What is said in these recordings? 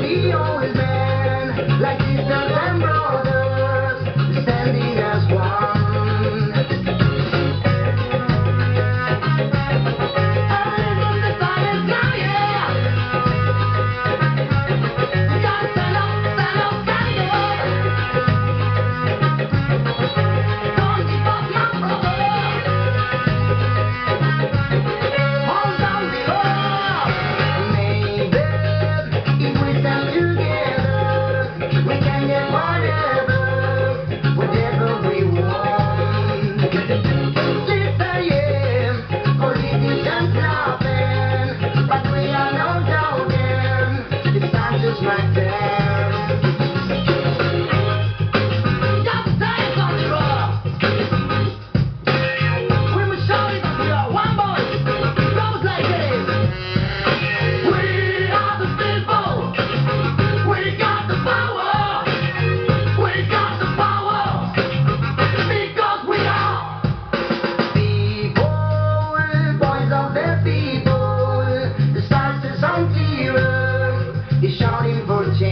we always been, like sisters and brothers, standing as one. Right there. Got to say something wrong. We must show it that we are one voice. Brothers like this. We are the people. We got the power. We got the power. Because we are people, boys of the people. The stars is on clearer. Is shouting for change.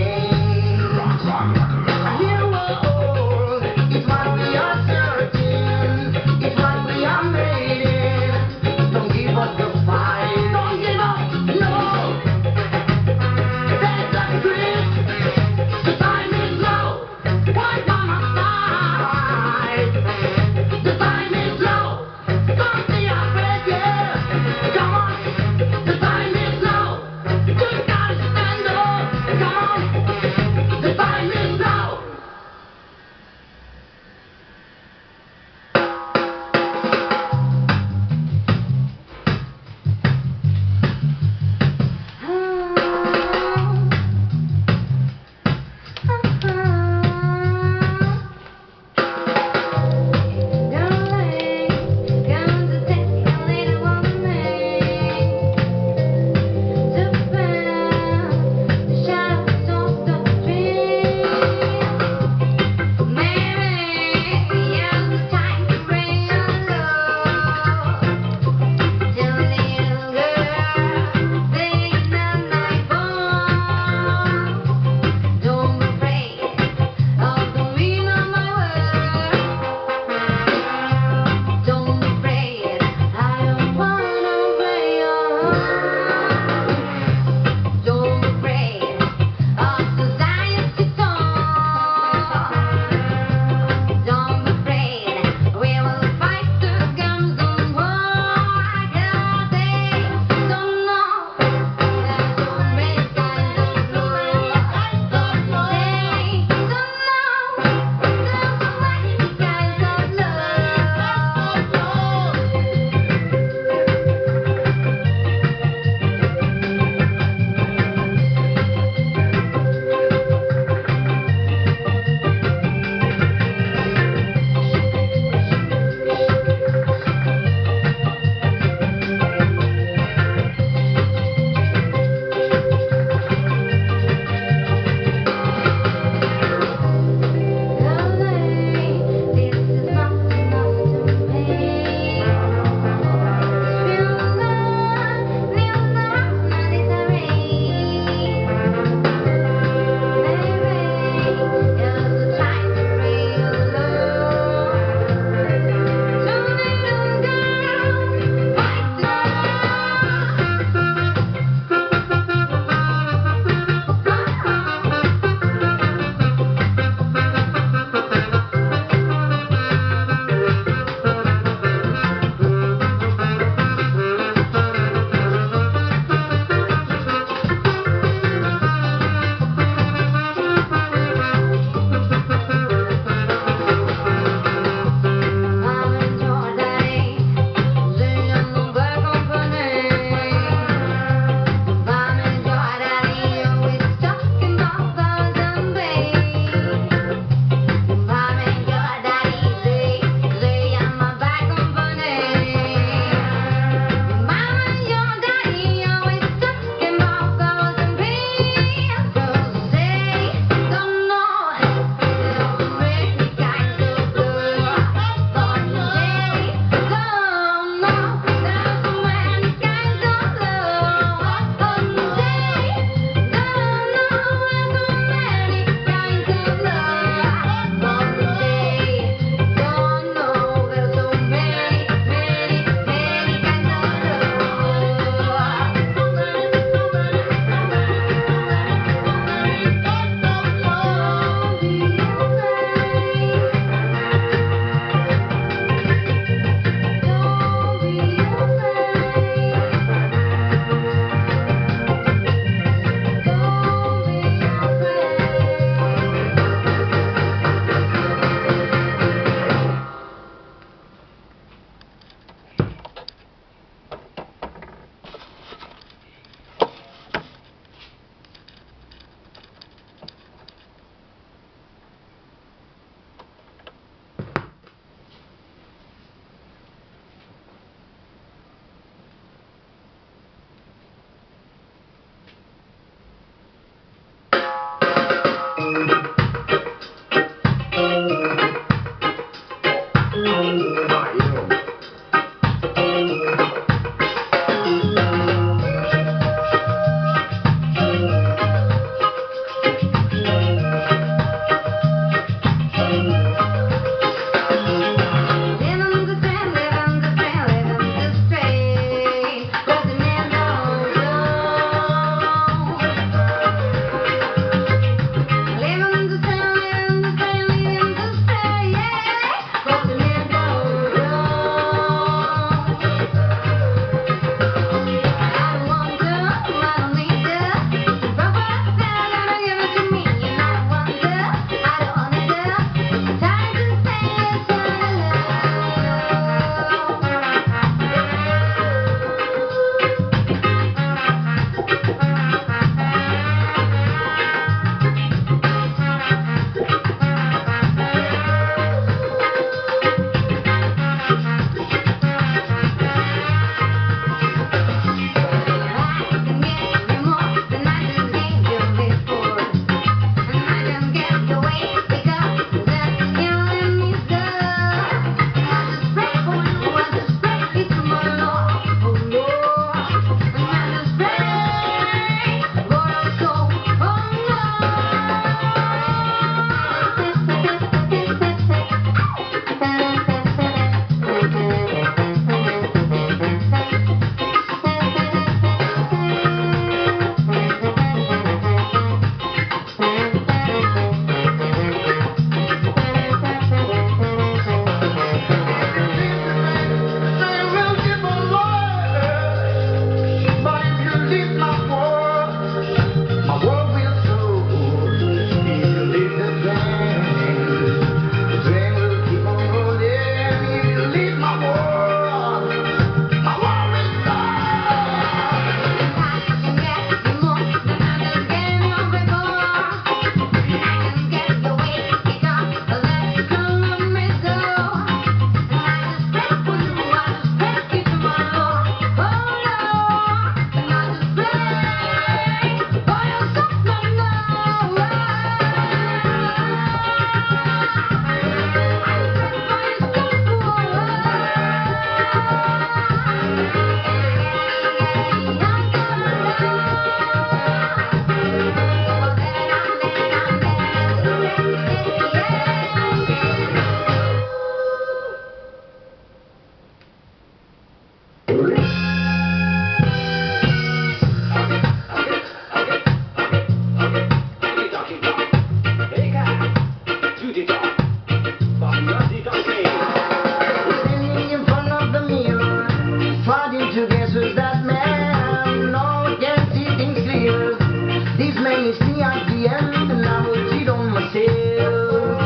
at the end, and I will cheat on myself.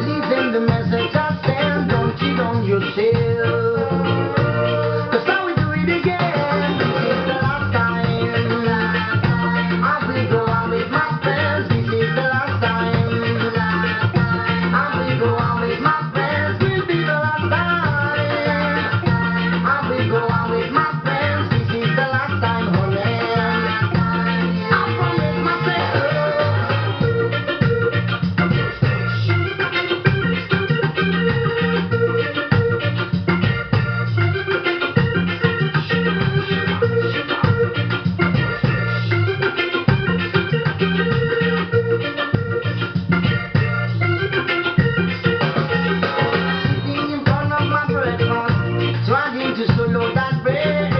Leaving the message I send, don't cheat on yourself. 'Cause I will do it again, this is the last time. I will go out with my friends, this is the last time. I will go out with my friends, will be the last time. I will go out with my friends, this is the last time, honey. I promise myself. Sitting in front of my breakfast, trying to swallow that bread.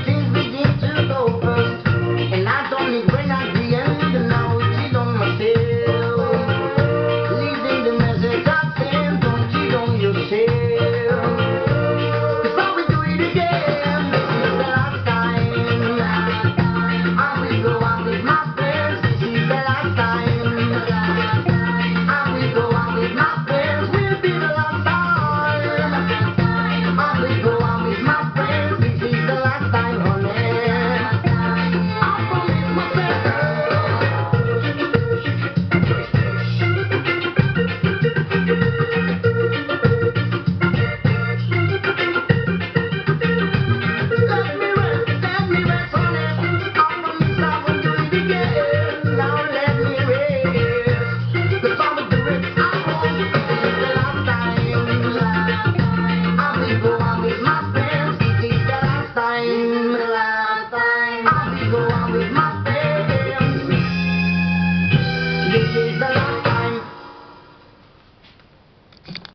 Things begin to go first, and I don't need rain at the end, and I will cheat on myself. Leaving the message I send, don't cheat on yourself. 'Cause I will do it again, this is the last time. I will go out with my friends, this is the last time.